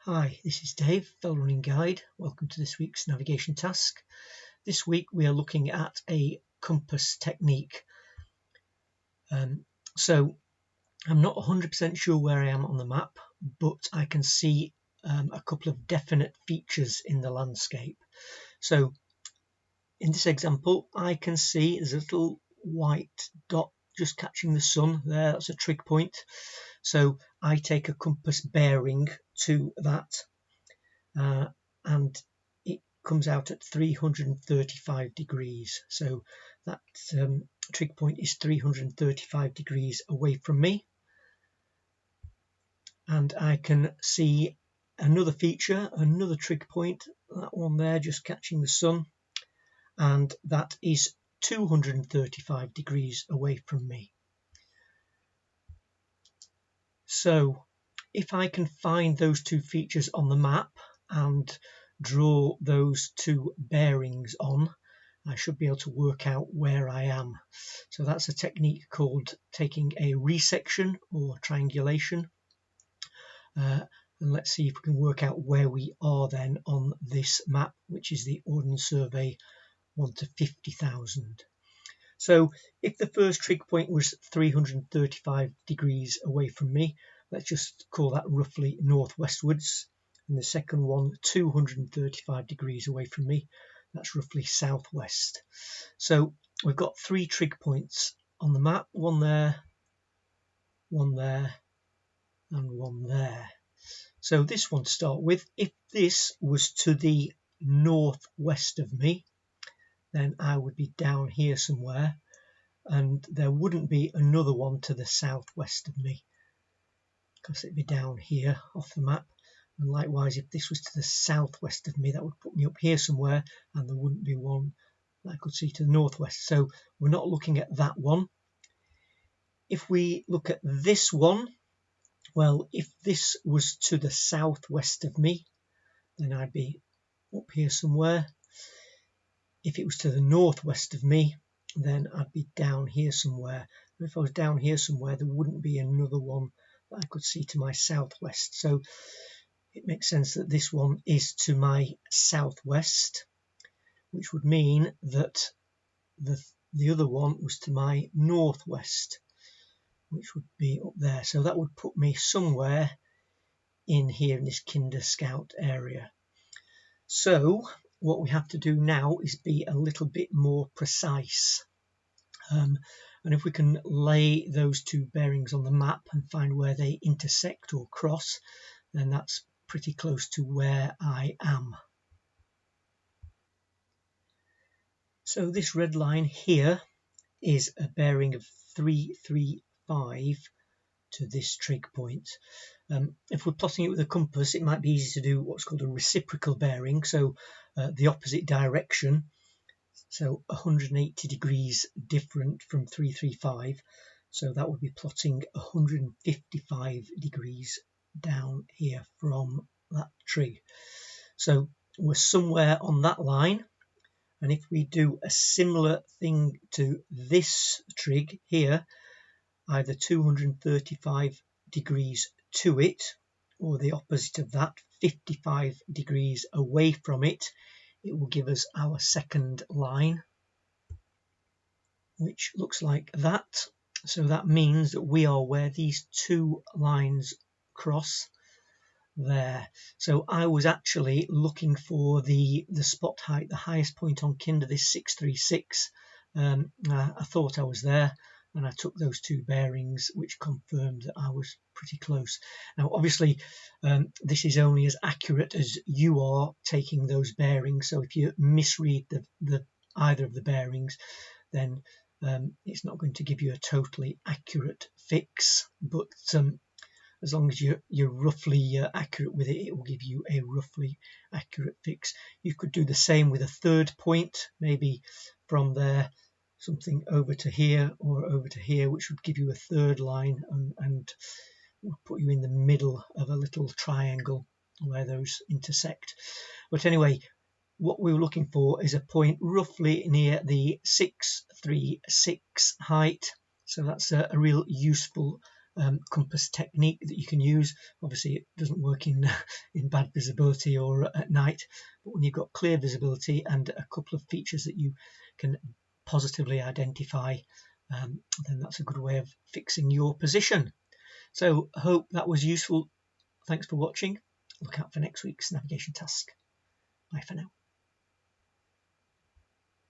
Hi, this is Dave, Fell Running Guide. Welcome to this week's navigation task. This week we are looking at a compass technique. So I'm not 100% sure where I am on the map, but I can see a couple of definite features in the landscape. So in this example, I can see there's a little white dot just catching the sun there. That's a trig point. So I take a compass bearing to that. And it comes out at 335 degrees. So that trig point is 335 degrees away from me. And I can see another feature, another trig point, that one there just catching the sun, and that is 235 degrees away from me. So if I can find those two features on the map and draw those two bearings on, I should be able to work out where I am. So that's a technique called taking a resection or triangulation. And let's see if we can work out where we are then on this map, which is the Ordnance Survey 1 to 50,000. So if the first trig point was 335 degrees away from me, let's just call that roughly northwestwards. And the second one, 235 degrees away from me, that's roughly southwest. So we've got three trig points on the map, one there, and one there. So this one to start with, if this was to the northwest of me, then I would be down here somewhere, and there wouldn't be another one to the southwest of me because it'd be down here off the map. And likewise, if this was to the southwest of me, that would put me up here somewhere, and there wouldn't be one that I could see to the northwest. So we're not looking at that one. If we look at this one, well, if this was to the southwest of me, then I'd be up here somewhere. If it was to the northwest of me, then I'd be down here somewhere. And if I was down here somewhere, there wouldn't be another one that I could see to my southwest. So it makes sense that this one is to my southwest, which would mean that the other one was to my northwest, which would be up there. So that would put me somewhere in here in this Kinder Scout area. So what we have to do now is be a little bit more precise. And if we can lay those two bearings on the map and find where they intersect or cross, then that's pretty close to where I am. So this red line here is a bearing of 335 to this trig point. If we're plotting it with a compass, it might be easy to do what's called a reciprocal bearing, so the opposite direction, so 180 degrees different from 335, so that would be plotting 155 degrees down here from that trig. So we're somewhere on that line, and if we do a similar thing to this trig here, either 235 degrees to it, or the opposite of that, 55 degrees away from it, it will give us our second line, which looks like that. So that means that we are where these two lines cross there. So I was actually looking for the spot height, the highest point on Kinder, this 636. I thought I was there, and I took those two bearings, which confirmed that I was pretty close. Now obviously this is only as accurate as you are taking those bearings, so if you misread either of the bearings, then it's not going to give you a totally accurate fix, but as long as you're roughly accurate with it, it will give you a roughly accurate fix. You could do the same with a third point, maybe from there something over to here or over to here, which would give you a third line and will put you in the middle of a little triangle where those intersect. But anyway, what we were looking for is a point roughly near the 636 height, so that's a real useful compass technique that you can use. Obviously it doesn't work in bad visibility or at night, but when you've got clear visibility and a couple of features that you can positively identify, then that's a good way of fixing your position. So I hope that was useful. Thanks for watching. Look out for next week's navigation task. Bye for now.